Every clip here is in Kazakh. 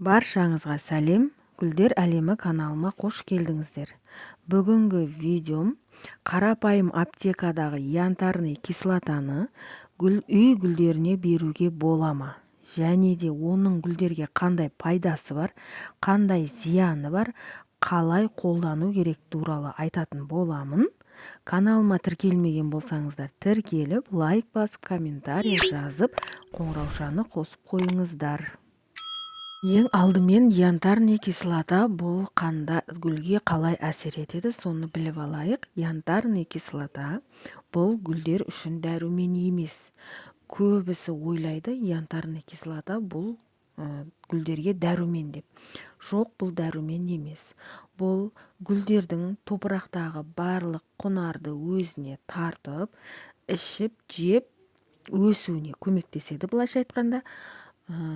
Баршаңызға сәлем, Гүлдер әлемі каналыма қош келдіңіздер. Бүгінгі видеом қарапайым аптекадағы янтарный кислотаны үй гүлдеріне беруге бола ма? Және де оның гүлдерге қандай пайдасы бар, қандай зияны бар, қалай қолдану керек туралы айтатын боламын. Каналыма тіркелмеген болсаңыздар, тіркеліп, лайк басып, комментарий жазып, қоңыраушаны қосып қойыңыздар. Ең алдымен янтарный кислота бұл гүлге қалай әсер етеді, соны біліп алайық. Янтарный кислота бұл гүлдер үшін дәрумен емес. Көбісі ойлайды, янтарный кислота бұл гүлдерге дәрумен деп. Жоқ, бұл дәрумен емес. Бұл гүлдердің топырақтағы барлық құнарды өзіне тартып, ішіп, жеп, өсуіне көмектеседі, былайша айтқанда.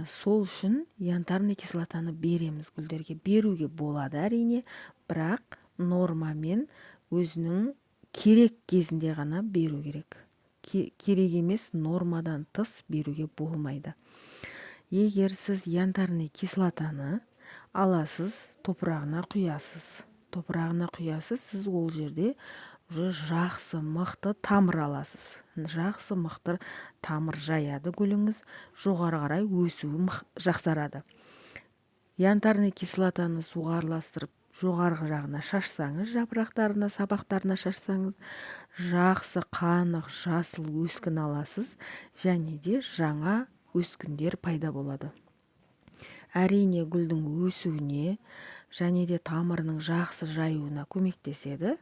Сол үшін янтарный кислотаны береміз гүлдерге. Беруге болады әрине, бірақ нормамен өзінің керек кезінде ғана беру керек. Керек емес, нормадан тыс беруге болмайды. Егер сіз янтарный кислотаны аласыз, топырағына құясыз, сіз ол жерде жақсы мықты тамыр аласыз. Жақсы мықты тамыр жаяды гүліңіз, жоғары қарай өсуі жақсарады. Янтарный кислотаны суға араластырып, жоғарғы жағына шашсаңыз, жапырақтарына, сабақтарына шашсаңыз, жақсы қанық жасыл өскін аласыз, және де жаңа өскіндер пайда болады. Әрине гүлдің өсуіне және де тамырының жақсы жаюына көмектеседі.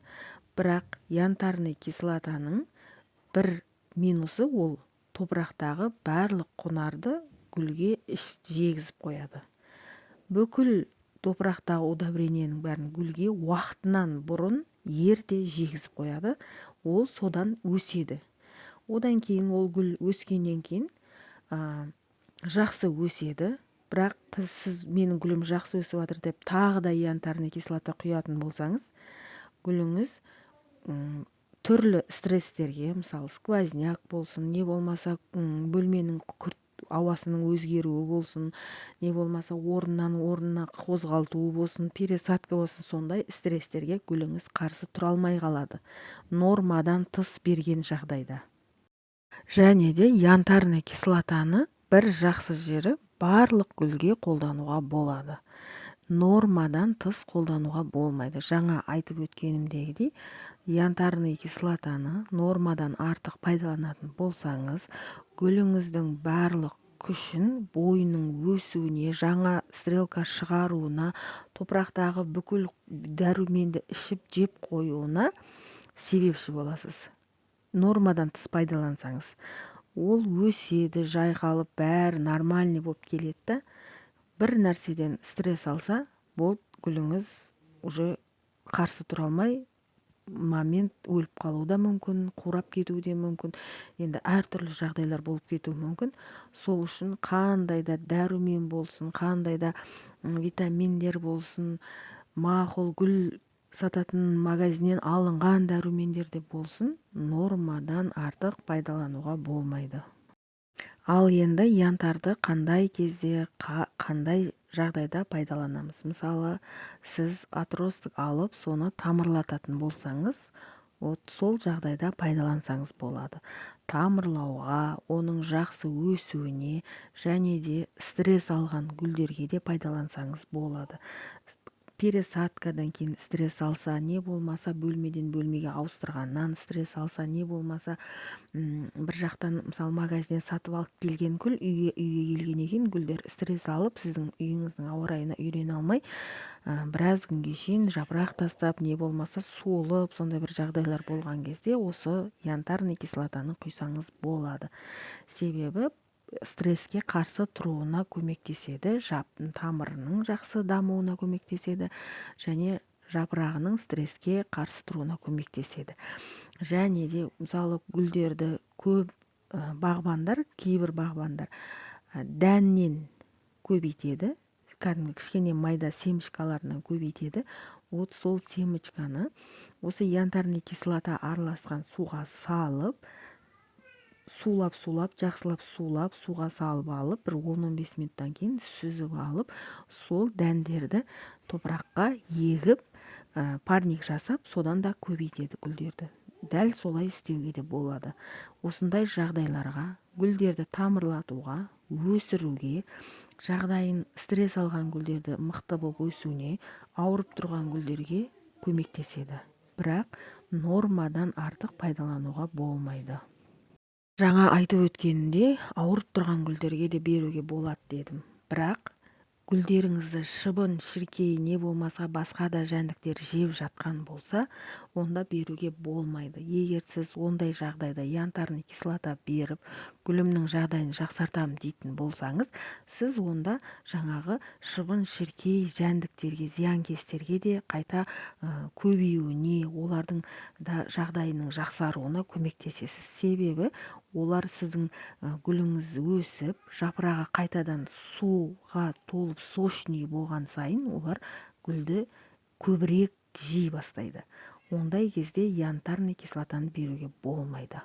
Бірақ янтарный кислотаның бір минусы ол топырақтағы барлық құнарды гүлге жегізіп қояды. Бүкіл топырақтағы удобрениенің бәрін гүлге уақытынан бұрын ерте жегізіп қояды. Ол содан өседі. Одан кейін ол гүл өскеннен кейін жақсы өседі. Бірақ сіз менің гүлім жақсы өсіп жатыр деп тағы да янтарный кислота құятын болсаңыз, гүліңіз түрлі стресстерге, мысалы сквозняк болсын, не болмаса бөлменің ауасының өзгеруі болсын, не болмаса орнына қозғалтуы болсын, пересадка болсын, сондай стресстерге гүліңіз қарсы тұра алмай қалады, нормадан тыс берген жағдайда. Және де янтарный кислотаны бір жақсы жері барлық гүлге қолдануға болады. Нормадан тыс қолдануға болмайды. Жаңа айтып өткенімдегідей, янтарный кислотаны нормадан артық пайдаланатын болсаңыз, гүліңіздің барлық күшін бойының өсуіне, жаңа стрелка шығаруына, топырақтағы бүкіл дәруменді ішіп жеп қоюына себепші боласыз. Нормадан тыс пайдалансаңыз, ол өседі, жайқалып, бәрі нормальный болып келеді. Бір нәрседен стресс алса, бұл гүліңіз уже қарсы тұра алмай, момент өліп қалуы да мүмкін, қурап кетуі де мүмкін. Енді әртүрлі жағдайлар болып кетуі мүмкін. Сол үшін қандай да дәрумен болсын, қандай да витаминдер болсын, мақұл гүл сататын магазиннен алынған дәрумендерде болсын, нормадан артық пайдалануға болмайды. Ал енді янтарды қандай кезде, қандай жағдайда пайдаланамыз? Мысалы, сіз отростық алып, соны тамырлататын болсаңыз, сол жағдайда пайдалансаңыз болады. Тамырлауға, оның жақсы өсуіне және де стресс алған гүлдерге де пайдалансаңыз болады. Пересадкадан кейін стресс алса, не болмаса бөлмеден бөлмеге ауыстырғаннан стресс алса, не болмаса бір жақтан, мысалы, магазиннен сатып алып келген гүл үйге келгеннен кейін гүлдер стресс алып, сіздің үйіңіздің ауа райына үйрене алмай, біраз күнге шейін жапырақ тастап, не болмаса солып, сондай бір жағдайлар болған кезде осы янтарный кислотаны құйсаңыз болады. Себебі стресске қарсы тұруына көмектеседі, тамырының жақсы дамуына көмектеседі, және жапырағының стресске қарсы тұруына көмектеседі. Және де, мысалы, гүлдерді көп кейбір бағбандар дәннен көбейтеді, кішкене майда семечкаларынан көбейтеді. Сол семечканы осы янтарный кислота араласқан суға салып, жақсылап сулап суға салып алып бір 10-15 минуттан кейін сүзіп алып, сол дәндерді топыраққа егіп парник жасап, содан да көбейтеді гүлдерді. Дәл солай істеуге де болады. Осындай жағдайларға гүлдерді тамырлатуға, өсіруге, жағдайын стресс алған гүлдерді мықты болып өсуіне, ауырып тұрған гүлдерге көмектеседі. Бірақ нормадан артық пайдалануға болмайды. Жаңа айтып өткенімде ауырып тұрған гүлдерге де беруге болады дедім. Бірақ гүлдеріңізді шыбын, шіркей, не болмаса басқа да жәндіктер жеп жатқан болса, онда беруге болмайды. Егер сіз ондай жағдайда янтарный кислота беріп, гүлімнің жағдайын жақсартамын дейтін болсаңыз, сіз онда жаңағы шыбын, шіркей, жәндіктерге, зиянкестерге де қайта көбеюіне, олардың да жағдайының жақсаруына көмектесесіз. Себебі олар сіздің гүліңіз өсіп, жапырағы қайтадан суға толып сочный болған сайын, олар гүлді көбірек жей бастайды. Ондай кезде янтарный кислотаны беруге болмайды.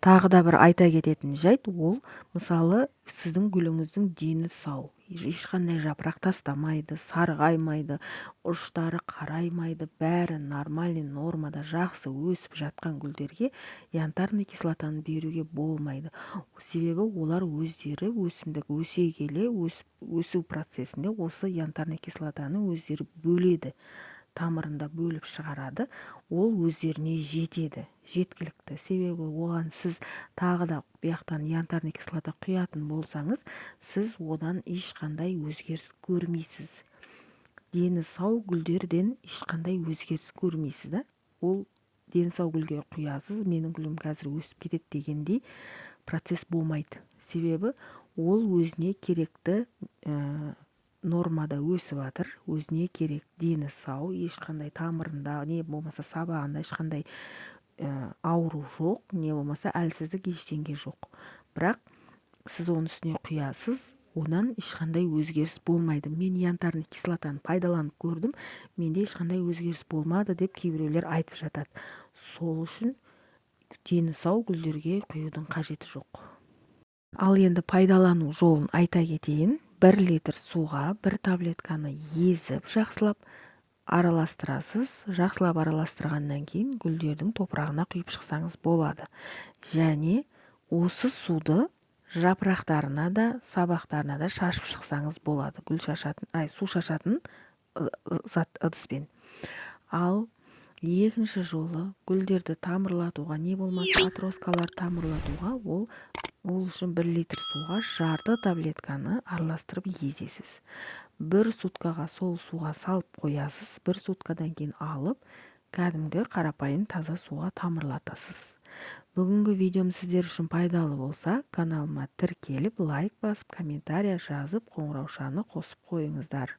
Тағы да бір айта кететін жайт, ол мысалы сіздің гүліңіздің дені сау, ешқандай жапырақ тастамайды, сарғаймайды, ұштары қараймайды, бәрі нормальный нормада жақсы өсіп жатқан гүлдерге янтарный кислотаны беруге болмайды. Себебі олар өздері өсімдік өсе келе өсу процесінде осы янтарный кислотаны өздері бөледі, тамырында бөліп шығарады, ол өздеріне жетеді, жеткілікті. Себебі оған сіз тағы да бұяқтан янтарный кислота құятын болсаңыз, сіз одан ешқандай өзгеріс көрмейсіз. Дені сау гүлдерден ешқандай өзгеріс көрмейсіз да. Ол дені сау гүлге құясыз, менің гүлім қазір өсіп кетеді дегендей процесс болмайды. Себебі ол өзіне керекті нормада өсіп жатыр, өзіне керек, дені сау, ешқандай тамырында, не болмаса сабағында ешқандай ауру жоқ, не болмаса әлсіздік ештеңе жоқ. Бірақ сіз оның үстіне құясыз, одан ешқандай өзгеріс болмайды. Мен янтарный кислотаны пайдаланып көрдім, менде ешқандай өзгеріс болмады деп кейбіреулер айтып жатады. Сол үшін дені сау гүлдерге құюдың қажеті жоқ. Ал енді пайдалану жолын айта кетейін. 1 литр суға 1 таблетканы езіп жақсылап араластырасыз. Жақсылап араластырғаннан кейін гүлдердің топырағына құйып шықсаңыз болады. Және осы суды жапырақтарына да, сабақтарына да шашып шықсаңыз болады. Су шашатын ыдыспен. Ал екінші жолы гүлдерді тамырлатуға, не болмаса атроскалар тамырлатуға, ол үшін 1 литр суға жарты таблетканы араластырып езесіз. 1 суткаға сол суға салып қоясыз, 1 суткадан кейін алып, кәдімгі қарапайым таза суға тамырлатасыз. Бүгінгі видеом сіздер үшін пайдалы болса, каналыма тіркеліп, лайк басып, комментария жазып, қоңыраушаны қосып қойыңыздар.